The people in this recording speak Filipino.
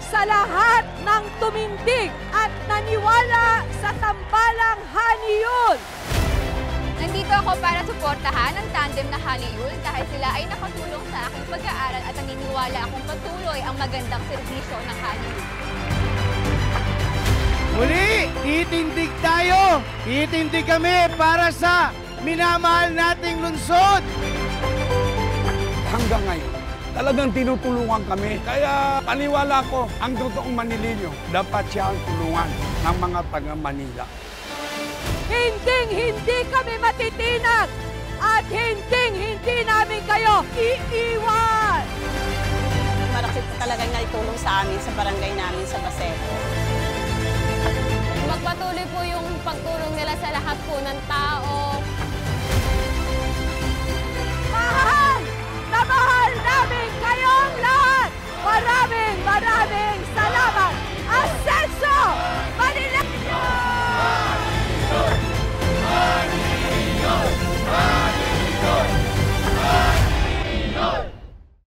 sa lahat ng tumindig at naniwala sa tambalang Haniyul. Nandito ako para suportahan ang tandem na Haniyul dahil sila ay nakatulong sa aking pag-aaral at naniniwala akong patuloy ang magandang serbisyo ng Haniyul. Muli, titindig tayo! Titindig kami para sa minamahal nating lungsod! Hanggang ngayon, talagang tinutulungan kami. Kaya paniwala ko, ang totoong Manilino, dapat siya ang tulungan ng mga taga-Manila. Hinding-hindi kami matitinag at hinding-hindi namin kayo iiwan! Malaki po talagang naitulong sa amin sa barangay namin sa Baseco. Magpatuloy po yung pagtulong nila sa lahat po ng tao